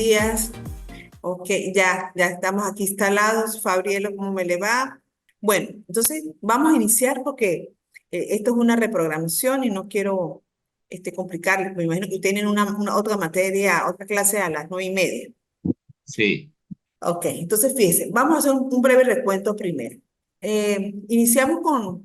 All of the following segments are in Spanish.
días. Ok, ya estamos aquí instalados. Fabrielo, ¿cómo me le va? Bueno, entonces vamos a iniciar porque esto es una reprogramación y no quiero complicarles. Me imagino que tienen una otra materia, otra clase a las 9:30. Sí, Ok, entonces fíjense, vamos a hacer un breve recuento primero.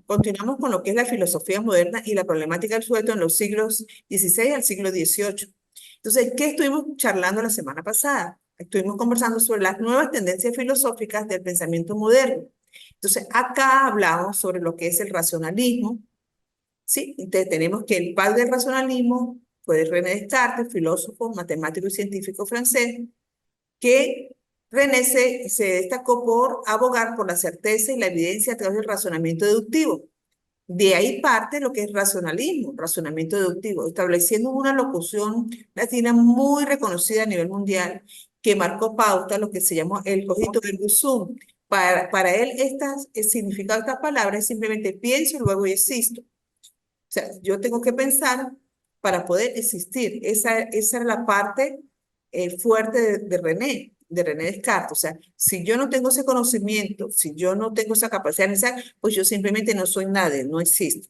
Continuamos con lo que es la filosofía moderna y la problemática del sujeto en los siglos XVI al siglo XVIII. Entonces, ¿qué estuvimos charlando la semana pasada? Estuvimos conversando sobre las nuevas tendencias filosóficas del pensamiento moderno. Entonces, acá hablamos sobre lo que es el racionalismo, ¿sí? Entonces, tenemos que el padre del racionalismo fue René Descartes, filósofo, matemático y científico francés, que René se destacó por abogar por la certeza y la evidencia a través del razonamiento deductivo. De ahí parte lo que es racionalismo, razonamiento deductivo, estableciendo una locución latina muy reconocida a nivel mundial que marcó pauta, lo que se llamó el cogito ergo sum. Para él, el significado de estas palabras es simplemente pienso y luego existo. O sea, yo tengo que pensar para poder existir. Esa era la parte fuerte de René Descartes. O sea, si yo no tengo ese conocimiento, si yo no tengo esa capacidad de pensar, pues yo simplemente no soy nadie, no existo.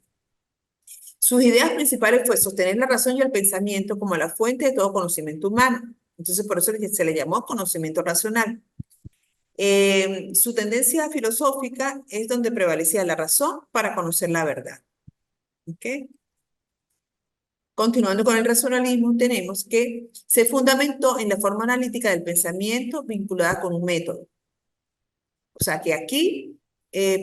Sus ideas principales fue sostener la razón y el pensamiento como la fuente de todo conocimiento humano. Entonces, por eso se le llamó conocimiento racional. Su tendencia filosófica es donde prevalecía la razón para conocer la verdad. ¿Okay? Continuando con el racionalismo, tenemos que se fundamentó en la forma analítica del pensamiento vinculada con un método. O sea que aquí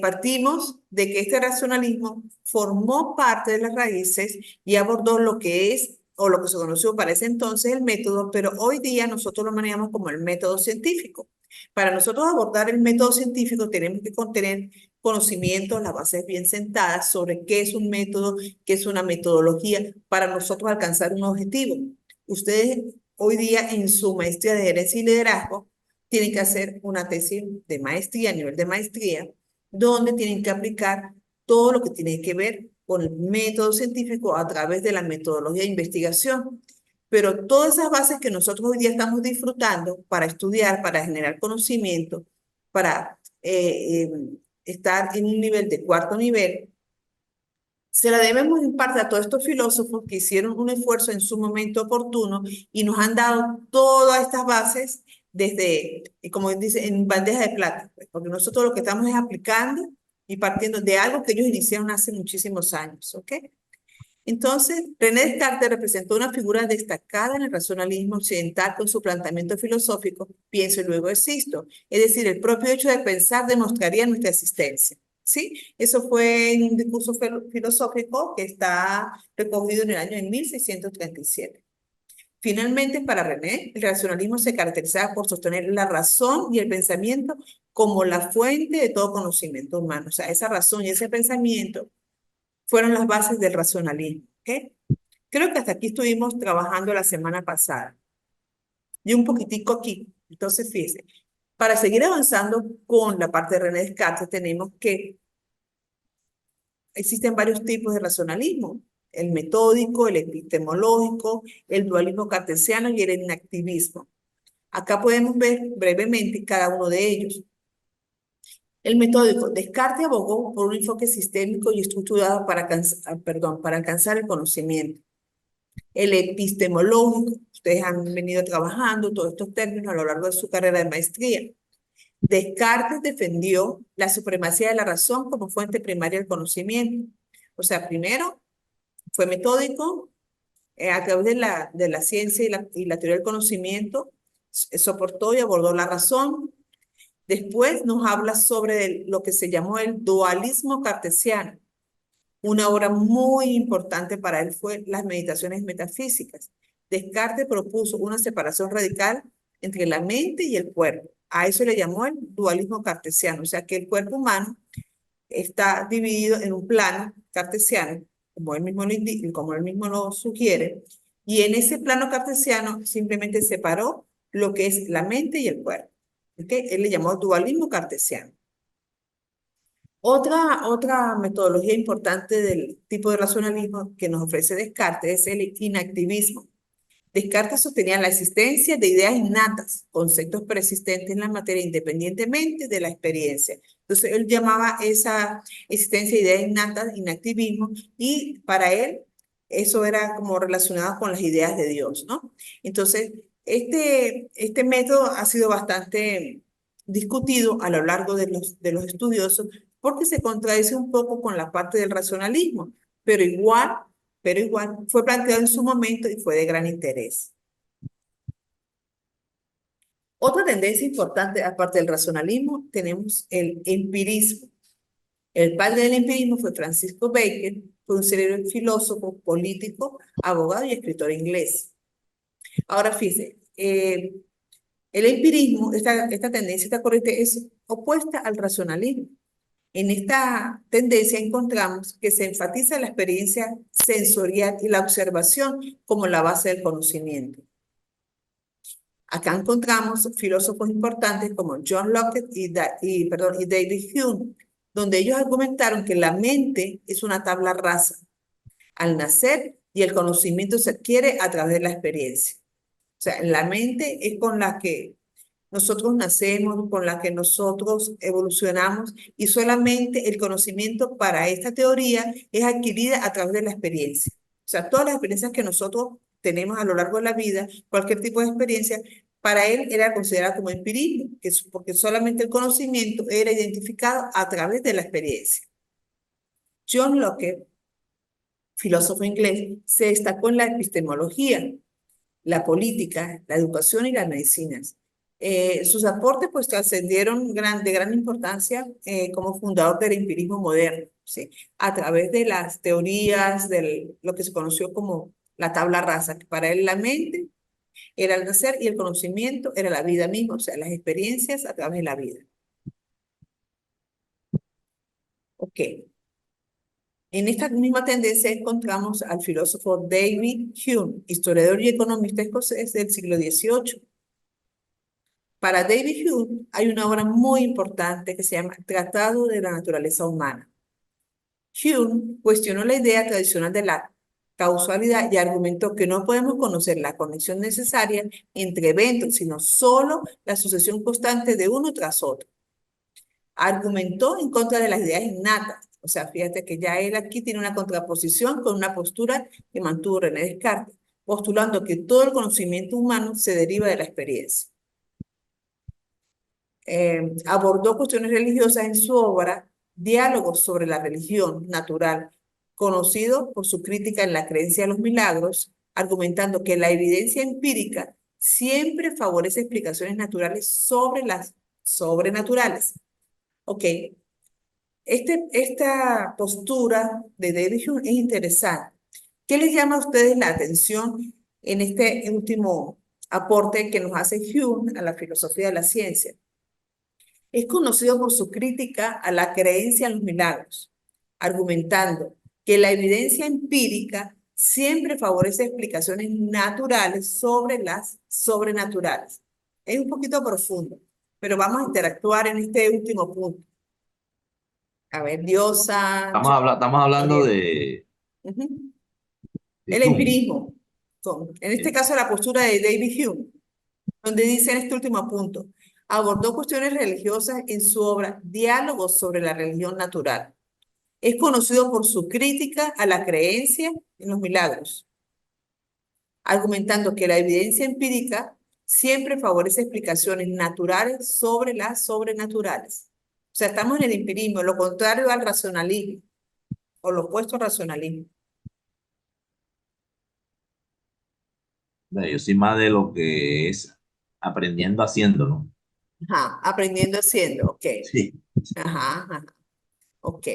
partimos de que este racionalismo formó parte de las raíces y abordó lo que es o lo que se conoció para ese entonces el método, pero hoy día nosotros lo manejamos como el método científico. Para nosotros abordar el método científico tenemos que contener conocimientos, las bases bien sentadas sobre qué es un método, qué es una metodología para nosotros alcanzar un objetivo. Ustedes hoy día en su maestría de gerencia y liderazgo tienen que hacer una tesis de maestría, a nivel de maestría, donde tienen que aplicar todo lo que tiene que ver con el método científico a través de la metodología de investigación. Pero todas esas bases que nosotros hoy día estamos disfrutando para estudiar, para generar conocimiento, para estar en un nivel de cuarto nivel, se la debemos en parte a todos estos filósofos que hicieron un esfuerzo en su momento oportuno y nos han dado todas estas bases desde, como dice, en bandeja de plata, pues, porque nosotros lo que estamos es aplicando y partiendo de algo que ellos iniciaron hace muchísimos años, ¿ok? Entonces, René Descartes representó una figura destacada en el racionalismo occidental con su planteamiento filosófico, pienso y luego existo. Es decir, el propio hecho de pensar demostraría nuestra existencia. ¿Sí? Eso fue en un discurso filosófico que está recogido en el año de 1637. Finalmente, para René, el racionalismo se caracterizaba por sostener la razón y el pensamiento como la fuente de todo conocimiento humano. O sea, esa razón y ese pensamiento fueron las bases del racionalismo. ¿Ok? Creo que hasta aquí estuvimos trabajando la semana pasada. Y un poquitico aquí. Entonces, fíjense, para seguir avanzando con la parte de René Descartes, tenemos que existen varios tipos de racionalismo. El metódico, el epistemológico, el dualismo cartesiano y el inactivismo. Acá podemos ver brevemente cada uno de ellos. El metódico, Descartes abogó por un enfoque sistémico y estructurado para alcanzar el conocimiento. El epistemológico, ustedes han venido trabajando todos estos términos a lo largo de su carrera de maestría. Descartes defendió la supremacía de la razón como fuente primaria del conocimiento. O sea, primero fue metódico a través de la ciencia y la teoría del conocimiento, soportó y abordó la razón. Después nos habla sobre lo que se llamó el dualismo cartesiano. Una obra muy importante para él fue las meditaciones metafísicas. Descartes propuso una separación radical entre la mente y el cuerpo. A eso le llamó el dualismo cartesiano, o sea que el cuerpo humano está dividido en un plano cartesiano, como él mismo lo sugiere, y en ese plano cartesiano simplemente separó lo que es la mente y el cuerpo. ¿Okay? Él le llamó dualismo cartesiano. Otra metodología importante del tipo de racionalismo que nos ofrece Descartes es el inactivismo. Descartes sostenía la existencia de ideas innatas, conceptos persistentes en la materia independientemente de la experiencia. Entonces, él llamaba esa existencia de ideas innatas inactivismo, y para él eso era como relacionado con las ideas de Dios, ¿no? Entonces, este método ha sido bastante discutido a lo largo de los estudiosos porque se contradice un poco con la parte del racionalismo, pero igual fue planteado en su momento y fue de gran interés. Otra tendencia importante, aparte del racionalismo, tenemos el empirismo. El padre del empirismo fue Francisco Bacon, fue un célebre filósofo, político, abogado y escritor inglés. Ahora fíjense, el empirismo, esta tendencia, esta corriente es opuesta al racionalismo. En esta tendencia encontramos que se enfatiza la experiencia sensorial y la observación como la base del conocimiento. Acá encontramos filósofos importantes como John Locke y David Hume, donde ellos argumentaron que la mente es una tabla rasa al nacer y el conocimiento se adquiere a través de la experiencia. O sea, la mente es con la que nosotros nacemos, con la que nosotros evolucionamos, y solamente el conocimiento para esta teoría es adquirida a través de la experiencia. O sea, todas las experiencias que nosotros tenemos a lo largo de la vida, cualquier tipo de experiencia, para él era considerada como empirismo, porque solamente el conocimiento era identificado a través de la experiencia. John Locke, filósofo inglés, se destacó en la epistemología, la política, la educación y las medicinas. Sus aportes pues trascendieron de gran importancia como fundador del empirismo moderno, ¿sí? A través de las teorías de lo que se conoció como la tabla rasa, que para él la mente era el nacer y el conocimiento era la vida misma, o sea, las experiencias a través de la vida. Ok. En esta misma tendencia encontramos al filósofo David Hume, historiador y economista escocés del siglo XVIII. Para David Hume hay una obra muy importante que se llama Tratado de la Naturaleza Humana. Hume cuestionó la idea tradicional de la causalidad y argumentó que no podemos conocer la conexión necesaria entre eventos, sino solo la sucesión constante de uno tras otro. Argumentó en contra de las ideas innatas. O sea, fíjate que ya él aquí tiene una contraposición con una postura que mantuvo René Descartes, postulando que todo el conocimiento humano se deriva de la experiencia. Abordó cuestiones religiosas en su obra Diálogos sobre la religión natural, conocido por su crítica en la creencia de los milagros, argumentando que la evidencia empírica siempre favorece explicaciones naturales sobre las sobrenaturales. Ok, esta postura de David Hume es interesante. ¿Qué les llama a ustedes la atención en este último aporte que nos hace Hume a la filosofía de la ciencia? Es conocido por su crítica a la creencia en los milagros, argumentando que la evidencia empírica siempre favorece explicaciones naturales sobre las sobrenaturales. Es un poquito profundo, pero vamos a interactuar en este último punto. A ver, Diosa, Estamos hablando Gabriel. de, Ujú. de El Hume. empirismo. En este caso, la postura de David Hume, donde dice en este último punto, abordó cuestiones religiosas en su obra Diálogos sobre la religión natural. Es conocido por su crítica a la creencia en los milagros, argumentando que la evidencia empírica siempre favorece explicaciones naturales sobre las sobrenaturales. O sea, estamos en el empirismo, lo contrario al racionalismo, o lo opuesto al racionalismo. Yo soy más de lo que es aprendiendo haciéndolo. Ajá, aprendiendo haciendo, ok. Sí. Ajá, ajá, ok.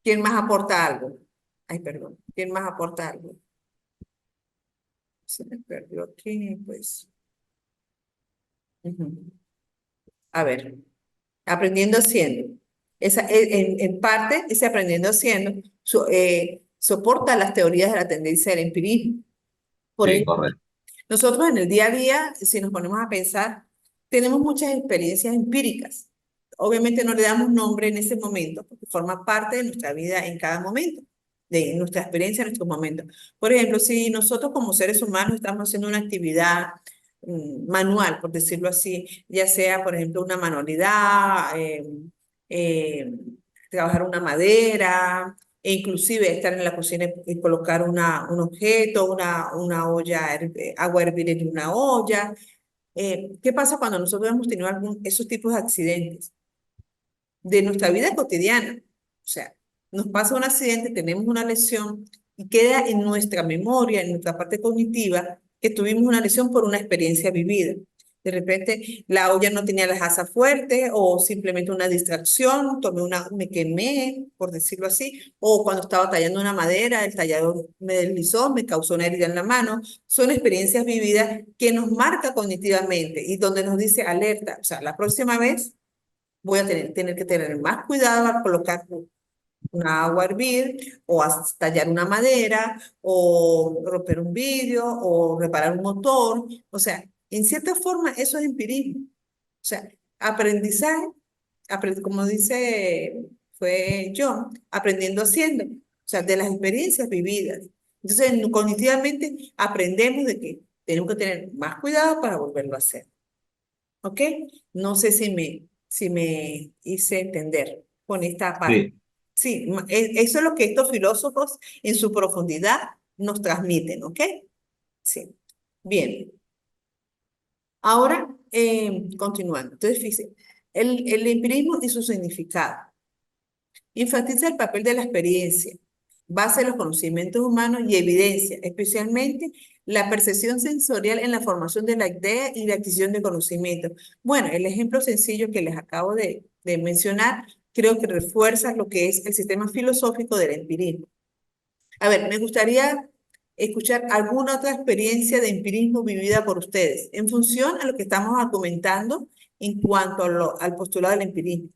¿Quién más aporta algo? Ay, perdón. ¿Quién más aporta algo? Se me perdió aquí, pues. Ujú. A ver, aprendiendo haciendo. En parte, ese aprendiendo haciendo soporta las teorías de la tendencia del empirismo. Por Sí, ejemplo, correcto. nosotros en el día a día, si nos ponemos a pensar, tenemos muchas experiencias empíricas. Obviamente no le damos nombre en ese momento, porque forma parte de nuestra vida en cada momento. de nuestra experiencia, de nuestros momentos. Por ejemplo, si nosotros como seres humanos estamos haciendo una actividad manual, por decirlo así, ya sea, por ejemplo, una manualidad, eh, trabajar una madera, e inclusive estar en la cocina y colocar un objeto, una olla, agua a hervir en una olla. ¿Qué pasa cuando nosotros hemos tenido esos tipos de accidentes de nuestra vida cotidiana? O sea, nos pasa un accidente, tenemos una lesión y queda en nuestra memoria, en nuestra parte cognitiva, que tuvimos una lesión por una experiencia vivida. De repente la olla no tenía las asas fuertes o simplemente una distracción, me quemé, por decirlo así, o cuando estaba tallando una madera, el tallador me deslizó, me causó una herida en la mano. Son experiencias vividas que nos marca cognitivamente y donde nos dice alerta, o sea, la próxima vez voy a tener que tener más cuidado al colocar una agua a hervir o a tallar una madera o romper un vidrio o reparar un motor. O sea, en cierta forma eso es empirismo. O sea, aprendizaje, como dice, fue John, aprendiendo haciendo. O sea, de las experiencias vividas. Entonces, cognitivamente aprendemos de que tenemos que tener más cuidado para volverlo a hacer. ¿Ok? No sé si me hice entender con esta parte. Sí, Sí, eso es lo que estos filósofos en su profundidad nos transmiten, ¿ok? Sí. Bien, ahora continuando. Entonces, fíjense, el empirismo y su significado. Enfatiza el papel de la experiencia, base en los conocimientos humanos y evidencia, especialmente la percepción sensorial en la formación de la idea y la adquisición de conocimiento. Bueno, el ejemplo sencillo que les acabo de mencionar creo que refuerza lo que es el sistema filosófico del empirismo. A ver, me gustaría escuchar alguna otra experiencia de empirismo vivida por ustedes en función a lo que estamos argumentando en cuanto al postulado del empirismo.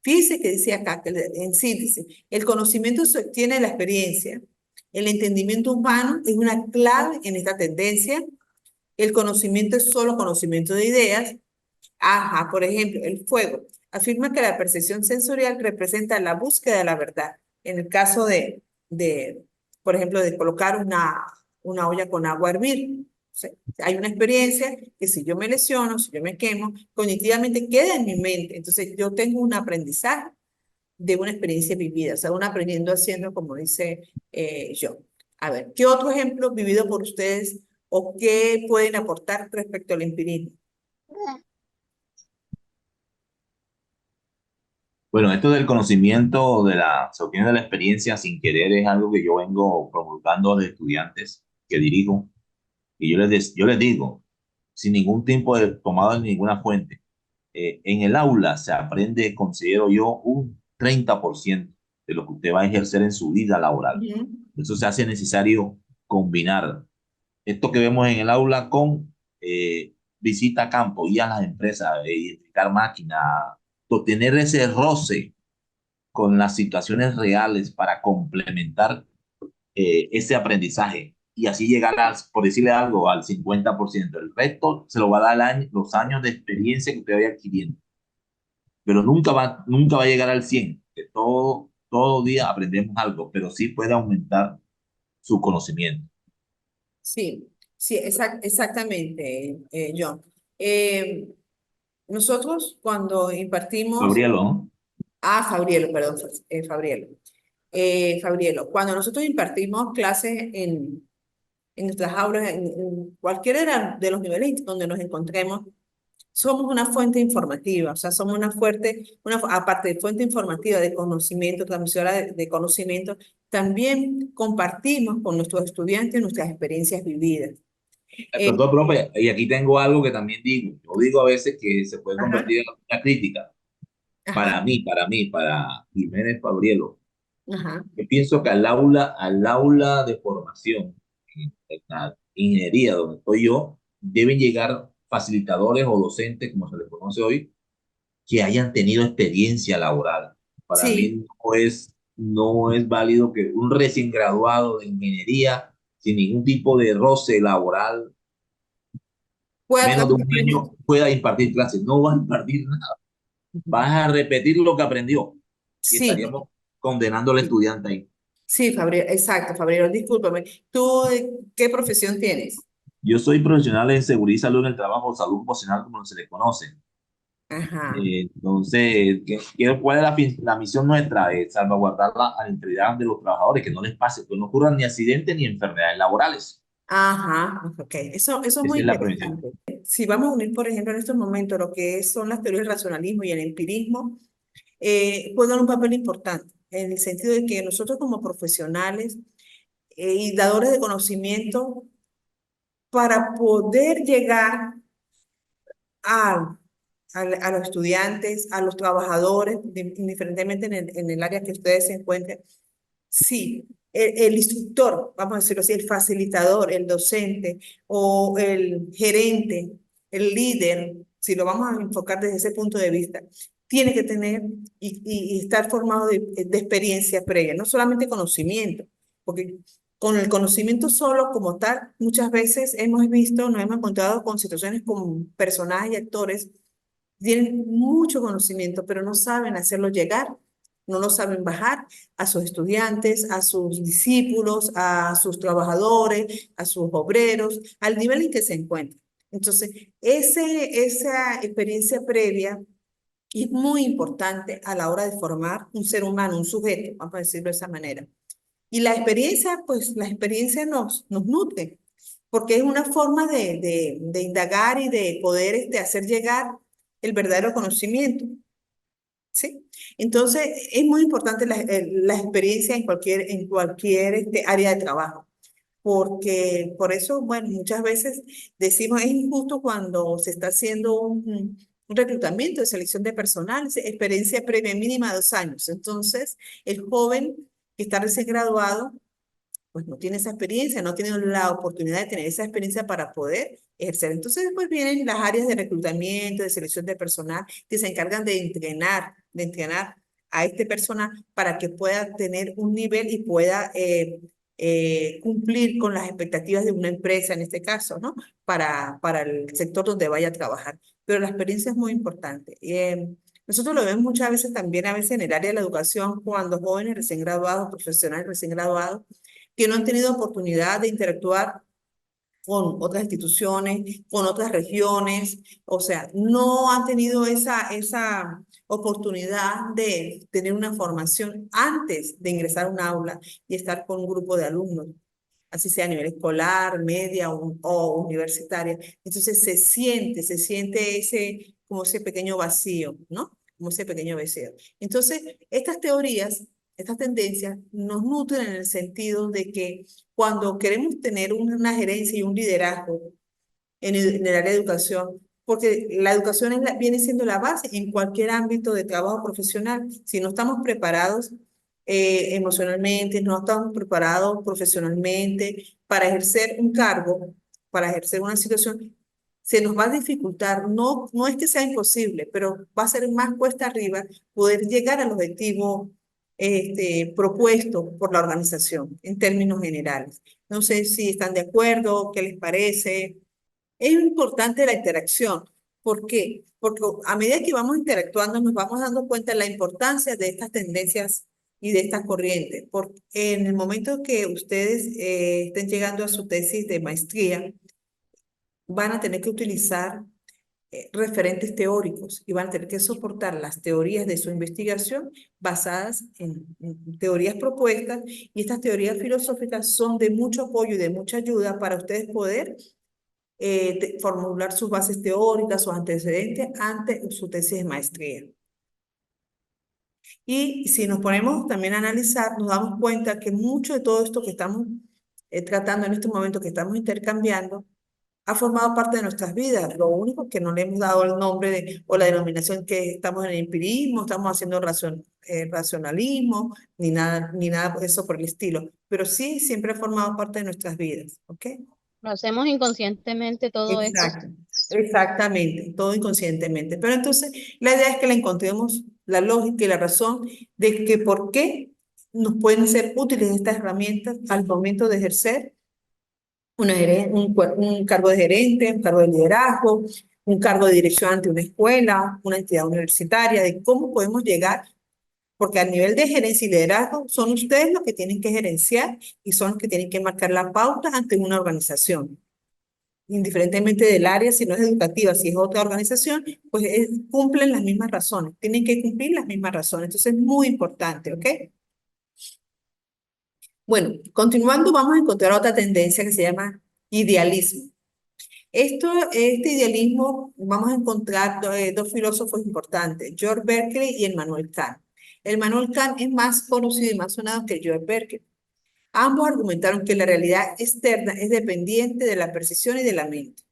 Fíjese que dice acá, que en síntesis, el conocimiento se obtiene de la experiencia. El entendimiento humano es una clave en esta tendencia. El conocimiento es solo conocimiento de ideas. Ajá, por ejemplo, el fuego afirma que la percepción sensorial representa la búsqueda de la verdad. En el caso de por ejemplo, de colocar una olla con agua a hervir. O sea, hay una experiencia que si yo me lesiono, si yo me quemo, cognitivamente queda en mi mente. Entonces, yo tengo un aprendizaje de una experiencia vivida, o sea, un aprendiendo haciendo, como dice yo. A ver, ¿qué otro ejemplo vivido por ustedes o qué pueden aportar respecto al empirismo? bueno, esto del conocimiento de se obtiene de la experiencia sin querer es algo que yo vengo promulgando a los estudiantes que dirijo. Y yo les digo, sin ningún tipo de tomado en ninguna fuente, en el aula se aprende, considero yo, un 30% de lo que usted va a ejercer en su vida laboral. Ujú. Por eso se hace necesario combinar esto que vemos en el aula con visita a campo, ir a las empresas, identificar máquinas, tener ese roce con las situaciones reales para complementar ese aprendizaje y así llegar, por decirle algo, al 50%. El resto se lo va a dar los años de experiencia que usted vaya adquiriendo, pero nunca va a llegar al 100, que todo día aprendemos algo, pero sí puede aumentar su conocimiento. Sí, sí, exactamente, John. Eh, nosotros cuando impartimos, Gabrielo, ¿no? Fabrielo, perdón, Fabrielo. Fabrielo, cuando nosotros impartimos clases en nuestras aulas, en cualquiera de los niveles donde nos encontremos, somos una fuente informativa, o sea, somos aparte de fuente informativa de conocimiento, transmisora de conocimiento, también compartimos con nuestros estudiantes nuestras experiencias vividas. Eh, Perdón, profe, y aquí tengo algo que también digo. Yo digo a veces que se puede ajá, convertir en una crítica. ajá, Para Jiménez Fabrielo, ajá, yo pienso que al aula de formación, en la ingeniería donde estoy yo, deben llegar facilitadores o docentes, como se les conoce hoy, que hayan tenido experiencia laboral. Para sí, mí no es válido que un recién graduado de ingeniería, sin ningún tipo de roce laboral, pueda menos de un transmitir. año, pueda impartir clases. No va a impartir nada. Vas a repetir lo que aprendió y Sí, estaríamos condenando al sí. estudiante ahí. Sí, Fabriel, exacto, Fabriel, discúlpame. ¿Tú qué profesión tienes? Yo soy profesional en seguridad y salud en el trabajo, salud ocupacional, como se le conoce. Ajá. Entonces, ¿cuál es la misión nuestra? Es salvaguardar la integridad de los trabajadores, que no les pase, que no ocurran ni accidentes ni enfermedades laborales. Ajá, ok. Eso es muy Esa es la prevención. interesante. Si vamos a unir, por ejemplo, en estos momentos lo que son las teorías del racionalismo y el empirismo, juegan un papel importante en el sentido de que nosotros como profesionales y dadores de conocimiento, para poder llegar a, a los estudiantes, a los trabajadores, indiferentemente en el área que ustedes se encuentren, sí, el instructor, vamos a decirlo así, el facilitador, el docente o el gerente, el líder, si lo vamos a enfocar desde ese punto de vista, tiene que tener y estar formado de experiencia previa, no solamente conocimiento, porque con el conocimiento solo como tal, muchas veces hemos visto, nos hemos encontrado con situaciones con personajes y actores tienen mucho conocimiento, pero no saben hacerlo llegar, no lo saben bajar a sus estudiantes, a sus discípulos, a sus trabajadores, a sus obreros, al nivel en que se encuentran. Entonces, esa experiencia previa es muy importante a la hora de formar un ser humano, un sujeto, vamos a decirlo de esa manera. Y la experiencia, pues la experiencia nos nutre, porque es una forma de indagar y de poder hacer llegar el verdadero conocimiento, ¿sí? Entonces, es muy importante la experiencia en cualquier área de trabajo, porque por eso, bueno, muchas veces decimos, es injusto cuando se está haciendo un reclutamiento de selección de personal, experiencia previa mínima de 2 años. Entonces, el joven que está recién graduado pues no tiene esa experiencia, no tiene la oportunidad de tener esa experiencia para poder ejercer. Entonces después vienen las áreas de reclutamiento, de selección de personal, que se encargan de entrenar a este personal para que pueda tener un nivel y pueda cumplir con las expectativas de una empresa, en este caso, ¿no? Para el sector donde vaya a trabajar. Pero la experiencia es muy importante. Nosotros lo vemos muchas veces también, a veces en el área de la educación, cuando jóvenes recién graduados, profesionales recién graduados, que no han tenido oportunidad de interactuar con otras instituciones, con otras regiones, o sea, no han tenido esa oportunidad de tener una formación antes de ingresar a un aula y estar con un grupo de alumnos, así sea a nivel escolar, media o universitaria. Entonces se siente como ese pequeño vacío, ¿no? Como ese pequeño vacío. Entonces, estas teorías, estas tendencias nos nutren en el sentido de que cuando queremos tener una gerencia y un liderazgo en el área de educación, porque la educación viene siendo la base en cualquier ámbito de trabajo profesional. Si no estamos preparados emocionalmente, no estamos preparados profesionalmente para ejercer un cargo, para ejercer una situación, se nos va a dificultar. No, no es que sea imposible, pero va a ser más cuesta arriba poder llegar al objetivo propuesto por la organización en términos generales. No sé si están de acuerdo, qué les parece. Es importante la interacción. ¿Por qué? Porque a medida que vamos interactuando nos vamos dando cuenta de la importancia de estas tendencias y de estas corrientes. Porque en el momento que ustedes estén llegando a su tesis de maestría, van a tener que utilizar referentes teóricos y van a tener que soportar las teorías de su investigación basadas en teorías propuestas, y estas teorías filosóficas son de mucho apoyo y de mucha ayuda para ustedes poder formular sus bases teóricas, sus antecedentes ante su tesis de maestría. Y si nos ponemos también a analizar, nos damos cuenta que mucho de todo esto que estamos tratando en este momento, que estamos intercambiando, ha formado parte de nuestras vidas. Lo único que no le hemos dado el nombre o la denominación, que estamos en el empirismo, estamos haciendo racionalismo, ni nada de eso por el estilo. Pero sí, siempre ha formado parte de nuestras vidas. ¿Ok? Lo hacemos inconscientemente todo esto. Exacto, exactamente, todo inconscientemente. Pero entonces, la idea es que le encontremos la lógica y la razón de que por qué nos pueden ser útiles estas herramientas al momento de ejercer un cargo de gerente, un cargo de liderazgo, un cargo de dirección ante una escuela, una entidad universitaria, de cómo podemos llegar porque a nivel de gerencia y liderazgo son ustedes los que tienen que gerenciar y son los que tienen que marcar la pauta ante una organización. Indiferentemente del área, si no es educativa, si es otra organización, pues cumplen las mismas razones, tienen que cumplir las mismas razones. Entonces es muy importante, ¿ok? Bueno, continuando, vamos a encontrar otra tendencia que se llama idealismo. Este idealismo, vamos a encontrar dos filósofos importantes, George Berkeley y Immanuel Kant. Immanuel Kant es más conocido y más sonado que George Berkeley. Ambos argumentaron que la realidad externa es dependiente de la percepción y de la mente.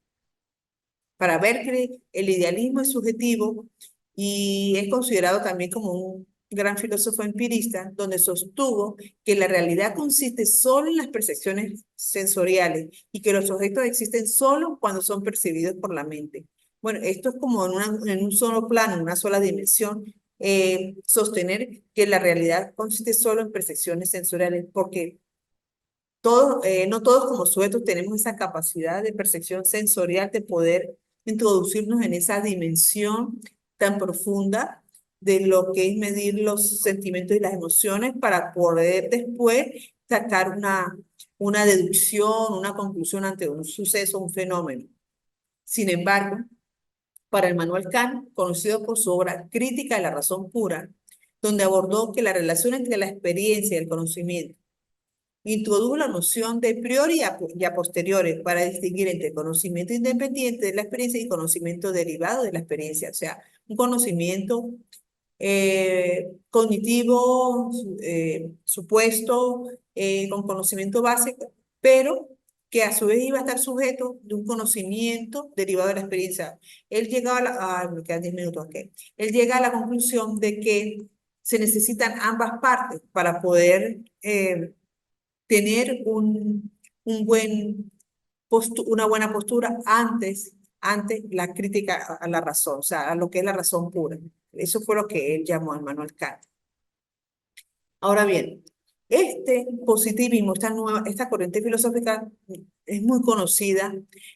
Para Berkeley, el idealismo es subjetivo y es considerado también como un gran filósofo empirista, donde sostuvo que la realidad consiste solo en las percepciones sensoriales y que los objetos existen solo cuando son percibidos por la mente. Bueno, esto es como en un solo plano, en una sola dimensión, sostener que la realidad consiste solo en percepciones sensoriales, porque no todos como sujetos tenemos esa capacidad de percepción sensorial de poder introducirnos en esa dimensión tan profunda de lo que es medir los sentimientos y las emociones para poder después sacar una deducción, una conclusión ante un suceso, un fenómeno. Sin embargo, para Immanuel Kant, conocido por su obra Crítica de la razón pura, donde abordó que la relación entre la experiencia y el conocimiento introdujo la noción de priori y a posteriori para distinguir entre conocimiento independiente de la experiencia y conocimiento derivado de la experiencia, o sea, un conocimiento cognitivo, supuesto, con conocimiento básico, pero que a su vez iba a estar sujeto de un conocimiento derivado de la experiencia. Él llegaba me quedan 10 minutos, ok. Él llega a la conclusión de que se necesitan ambas partes para poder tener una buena postura ante la crítica a la razón, o sea, a lo que es la razón pura. Eso fue lo que él llamó a Immanuel Kant. Ahora bien, este positivismo, esta corriente filosófica es muy conocida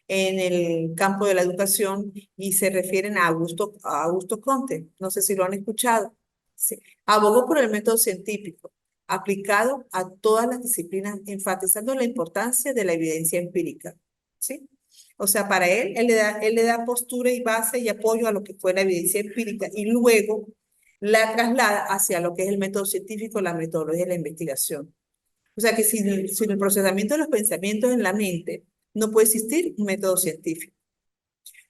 en el campo de la educación y se refieren a Augusto Comte. No sé si lo han escuchado. Sí. Abogó por el método científico aplicado a todas las disciplinas, enfatizando la importancia de la evidencia empírica. ¿Sí? O sea, para él le da postura y base y apoyo a lo que fue la evidencia empírica y luego la traslada hacia lo que es el método científico, la metodología de la investigación. O sea que sin el procesamiento de los pensamientos en la mente, no puede existir un método científico.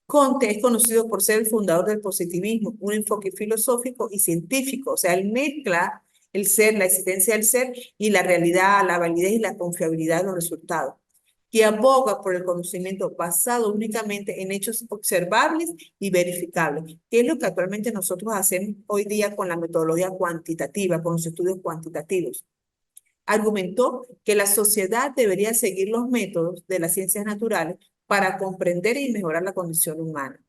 Comte es conocido por ser el fundador del positivismo, un enfoque filosófico y científico. O sea, él mezcla el ser, la existencia del ser y la realidad, la validez y la confiabilidad de los resultados, que aboga por el conocimiento basado únicamente en hechos observables y verificables, que es lo que actualmente nosotros hacemos hoy día con la metodología cuantitativa, con los estudios cuantitativos. Argumentó que la sociedad debería seguir los métodos de las ciencias naturales para comprender y mejorar la condición humana.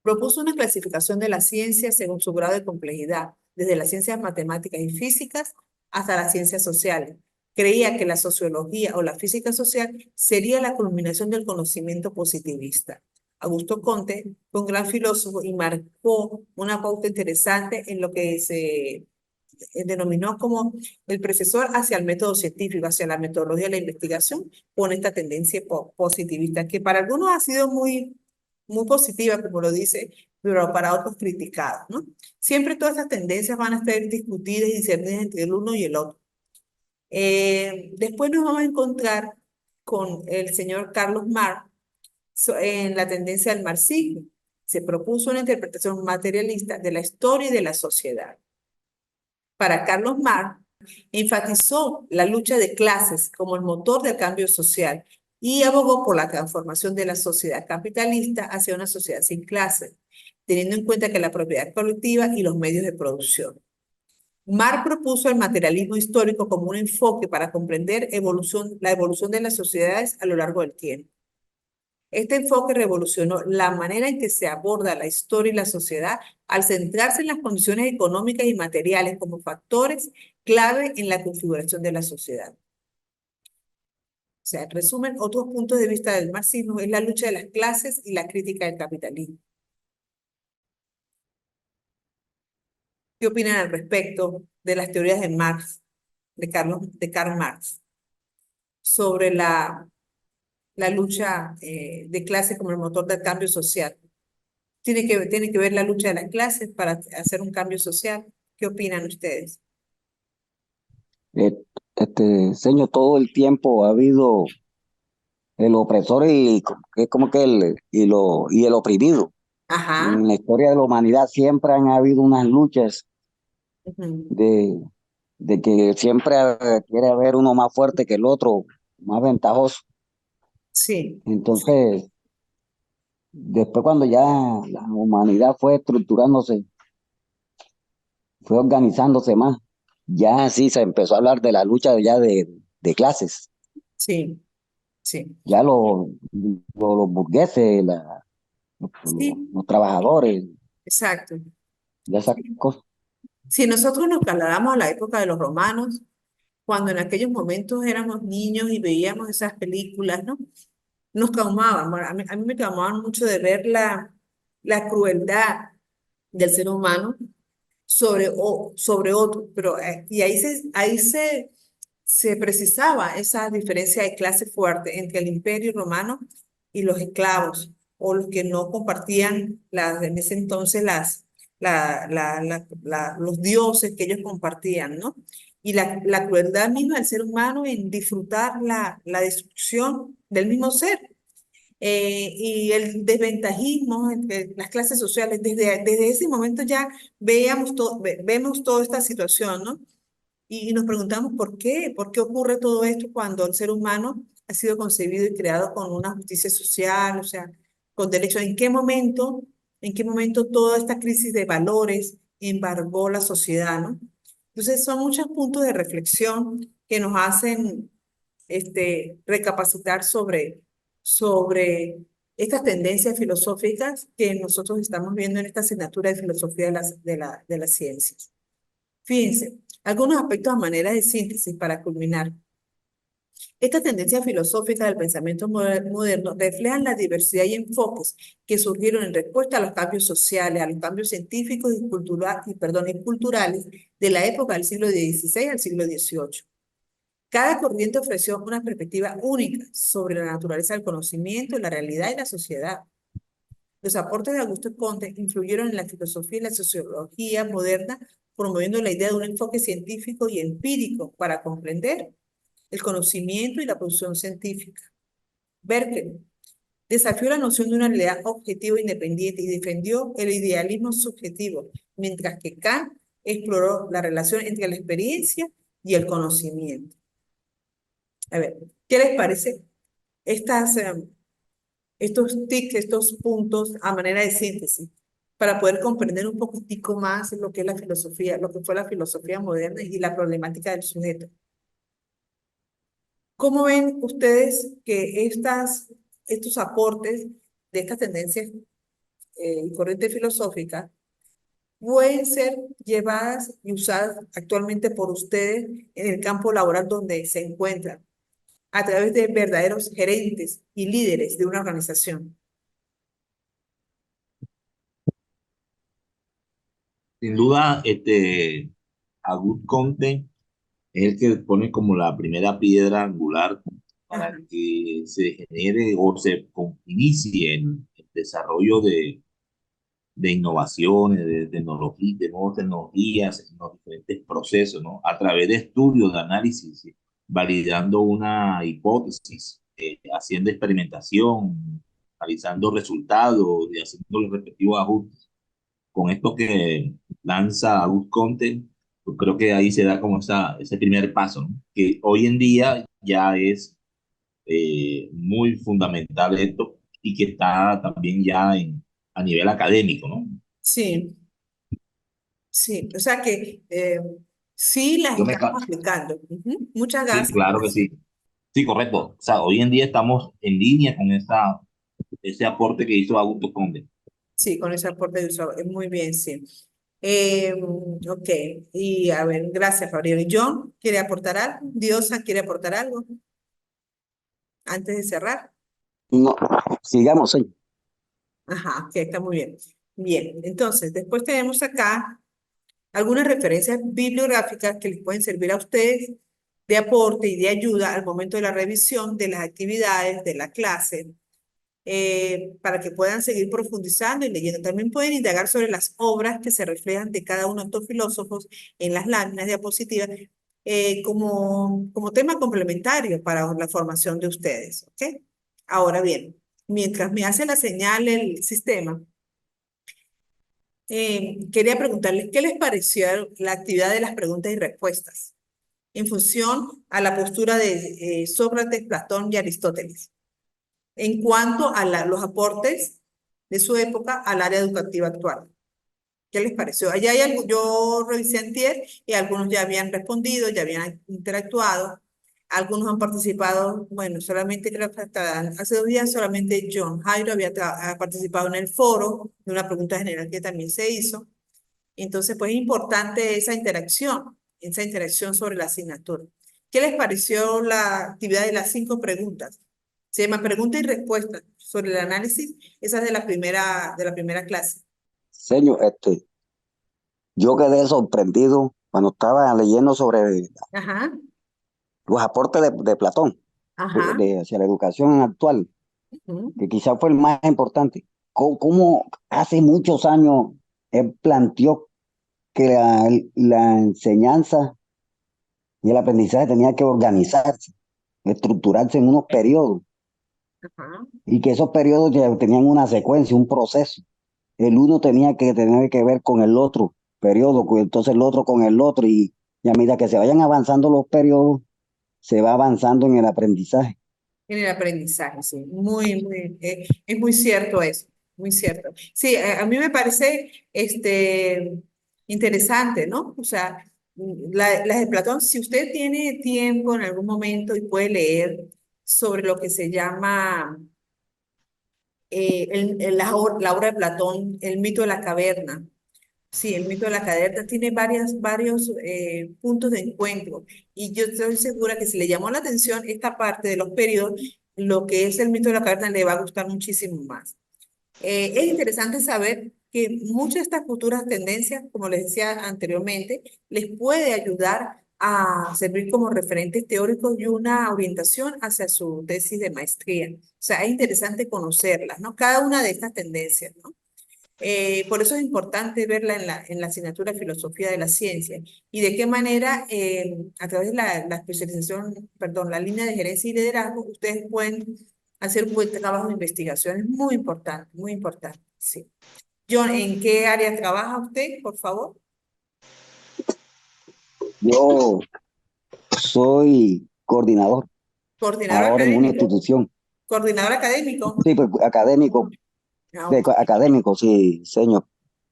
Propuso una clasificación de la ciencia según su grado de complejidad, desde las ciencias matemáticas y físicas hasta las ciencias sociales. Creía que la sociología o la física social sería la culminación del conocimiento positivista. Augusto Comte fue un gran filósofo y marcó una pauta interesante en lo que se denominó como el profesor hacia el método científico, hacia la metodología de la investigación, con esta tendencia positivista, que para algunos ha sido muy positiva, como lo dice, pero para otros criticada, ¿no? Siempre todas estas tendencias van a estar discutidas y discernidas entre el uno y el otro. Después nos vamos a encontrar con el señor Carlos Marx en la tendencia del marxismo. Se propuso una interpretación materialista de la historia y de la sociedad. Para Carlos Marx, enfatizó la lucha de clases como el motor del cambio social y abogó por la transformación de la sociedad capitalista hacia una sociedad sin clases, teniendo en cuenta que la propiedad colectiva y los medios de producción. Marx propuso el materialismo histórico como un enfoque para comprender la evolución de las sociedades a lo largo del tiempo. Este enfoque revolucionó la manera en que se aborda la historia y la sociedad al centrarse en las condiciones económicas y materiales como factores clave en la configuración de la sociedad. O sea, en resumen, otros puntos de vista del marxismo es la lucha de las clases y la crítica del capitalismo. ¿Qué opinan al respecto de las teorías de Marx, de Karl Marx, sobre la lucha de clases como el motor del cambio social? Tiene que ver la lucha de las clases para hacer un cambio social. ¿Qué opinan ustedes? Eh, Señor, todo el tiempo ha habido el opresor y es como que y el oprimido. Ajá. En la historia de la humanidad siempre han habido unas luchas Ujú. de, de que siempre quiere haber uno más fuerte que el otro, más ventajoso. Sí, Entonces, después cuando ya la humanidad fue estructurándose, fue organizándose más, ya sí se empezó a hablar de la lucha ya de clases. sí, sí. Ya los burgueses, Sí, los trabajadores, exacto. ya esas cosas. Si nosotros nos trasladamos a la época de los romanos, cuando en aquellos momentos éramos niños y veíamos esas películas, ¿no? Nos traumaban. Bueno, a mí me traumaban mucho de ver la crueldad del ser humano sobre otro, pero y se precisaba esa diferencia de clase fuerte entre el imperio romano y los esclavos, o los que no compartían en ese entonces los dioses que ellos compartían, ¿no? Y la crueldad misma del ser humano en disfrutar la destrucción del mismo ser. Y el desventajismo entre las clases sociales, desde ese momento ya vemos toda esta situación, ¿no? Y nos preguntamos por qué ocurre todo esto cuando el ser humano ha sido concebido y creado con una justicia social, o sea, con derechos. En qué momento toda esta crisis de valores embargó la sociedad, ¿no? Entonces son muchos puntos de reflexión que nos hacen recapacitar sobre estas tendencias filosóficas que nosotros estamos viendo en esta asignatura de filosofía de las ciencias. Fíjense, algunos aspectos a manera de síntesis para culminar. Estas tendencias filosóficas del pensamiento moderno reflejan la diversidad y enfoques que surgieron en respuesta a los cambios sociales, a los cambios científicos y culturales de la época del siglo XVI al siglo XVIII. Cada corriente ofreció una perspectiva única sobre la naturaleza del conocimiento, la realidad y la sociedad. Los aportes de Augusto Comte influyeron en la filosofía y la sociología moderna, promoviendo la idea de un enfoque científico y empírico para comprender el conocimiento y la producción científica. Berkeley desafió la noción de una realidad objetiva e independiente y defendió el idealismo subjetivo, mientras que Kant exploró la relación entre la experiencia y el conocimiento. A ver, ¿qué les parece estos tics, estos puntos a manera de síntesis, para poder comprender un poquitico más lo que es la filosofía, lo que fue la filosofía moderna y la problemática del sujeto? ¿Cómo ven ustedes que estos aportes de estas tendencias y corrientes filosóficas pueden ser llevadas y usadas actualmente por ustedes en el campo laboral donde se encuentran, a través de verdaderos gerentes y líderes de una organización? Sin duda, Auguste Comte es el que pone como la primera piedra angular Ajá. para que se genere o se inicie el desarrollo de innovaciones, de tecnología, de nuevas tecnologías en los diferentes procesos, ¿no? A través de estudios, de análisis, validando una hipótesis, haciendo experimentación, analizando resultados y haciendo los respectivos ajustes. Con esto que lanza Auguste Comte, yo creo que ahí se da como ese primer paso, ¿no? Que hoy en día ya es muy fundamental esto y que está también ya a nivel académico, ¿no? Sí, sí, o sea que sí las Yo me, estamos aplicando. Ujú. Muchas sí, claro que gracias. sí. Sí, correcto. O sea, hoy en día estamos en línea con ese aporte que hizo Augusto Conde. Sí, con ese aporte de uso, muy bien, sí. Ok, y a ver, gracias, Gabriel. ¿John quiere aportar algo? ¿Diosa quiere aportar algo antes de cerrar? No, sigamos, señor. Ajá, ok, está muy bien. Bien, entonces, después tenemos acá algunas referencias bibliográficas que les pueden servir a ustedes de aporte y de ayuda al momento de la revisión de las actividades de la clase, para que puedan seguir profundizando y leyendo. También pueden indagar sobre las obras que se reflejan de cada uno de estos filósofos en las láminas diapositivas, como tema complementario para la formación de ustedes, ¿ok? Ahora bien, mientras me hace la señal el sistema, quería preguntarles, ¿qué les pareció la actividad de las preguntas y respuestas en función a la postura de Sócrates, Platón y Aristóteles, en cuanto a los aportes de su época al área educativa actual? ¿Qué les pareció? Allá hay algo, yo revisé antier y algunos ya habían respondido, ya habían interactuado. Algunos han participado, bueno, solamente creo que hasta hace 2 días solamente John Jairo ha participado en el foro de una pregunta general que también se hizo. Entonces, pues es importante esa interacción sobre la asignatura. ¿Qué les pareció la actividad de las 5 preguntas? Se llama pregunta y respuesta sobre el análisis. Esa es de la primera clase. Señor, yo quedé sorprendido cuando estaba leyendo sobre Ajá, los aportes de Platón ajá. hacia la educación actual, Ujú. que quizás fue el más importante. Cómo hace muchos años él planteó que la enseñanza y el aprendizaje tenía que organizarse, estructurarse en unos periodos, Ajá. y que esos periodos ya tenían una secuencia, un proceso. El uno tenía que tener que ver con el otro periodo, entonces el otro con el otro, y a medida que se vayan avanzando los periodos, se va avanzando en el aprendizaje. En el aprendizaje, sí. Es muy cierto eso, muy cierto. Sí, a mí me parece interesante, ¿no? O sea, las de Platón, si usted tiene tiempo en algún momento y puede leer sobre lo que se llama la obra de Platón, el mito de la caverna. Sí, el mito de la caverna tiene varios puntos de encuentro, y yo estoy segura que si le llamó la atención esta parte de los periodos, lo que es el mito de la caverna le va a gustar muchísimo más. Es interesante saber que muchas de estas futuras tendencias, como les decía anteriormente, les puede ayudar a servir como referentes teóricos y una orientación hacia su tesis de maestría. O sea, es interesante conocerlas, ¿no? Cada una de estas tendencias, ¿no? Por eso es importante verla en la asignatura de Filosofía de la Ciencia, y de qué manera a través de la especialización, perdón, la línea de gerencia y liderazgo, ustedes pueden hacer un buen trabajo de investigación. Es muy importante, sí. John, ¿en qué área trabaja usted, por favor? Yo soy coordinador Coordinador ahora en una académico. institución. Coordinador académico. Sí, pues académico, Ah, ok. académico, sí, señor.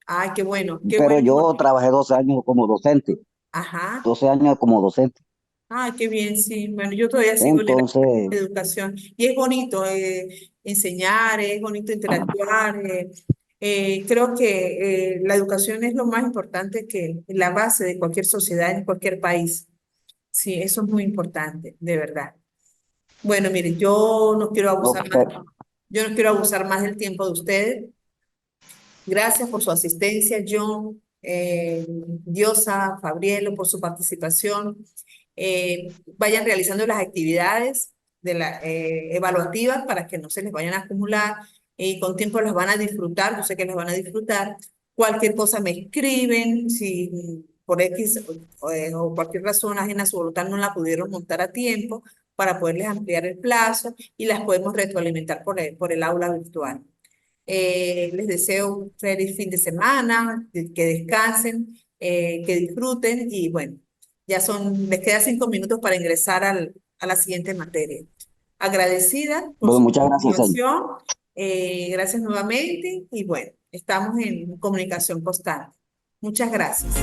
Ay, qué bueno, qué Pero bueno. yo trabajé 12 años como docente, Ajá. 12 años como docente. Ay, qué bien, sí. Bueno, yo todavía sigo en la Entonces, educación, y es bonito enseñar, es bonito interactuar. Creo que la educación es lo más importante, que la base de cualquier sociedad en cualquier país. Sí, eso es muy importante, de verdad. Bueno, mire, no, yo no quiero abusar más del tiempo de ustedes. Gracias por su asistencia, John, Diosa, Fabrielo, por su participación. Vayan realizando las actividades evaluativas para que no se les vayan a acumular, y con tiempo las van a disfrutar. Yo sé que las van a disfrutar. Cualquier cosa me escriben, si por X o cualquier razón ajena a su voluntad no la pudieron montar a tiempo, para poderles ampliar el plazo, y las podemos retroalimentar por el aula virtual. Les deseo un feliz fin de semana, que descansen, que disfruten, y bueno, les queda 5 minutos para ingresar a la siguiente materia. Agradecida por bueno, su muchas gracias, señor. participación, gracias nuevamente, y bueno, estamos en comunicación constante. Muchas gracias.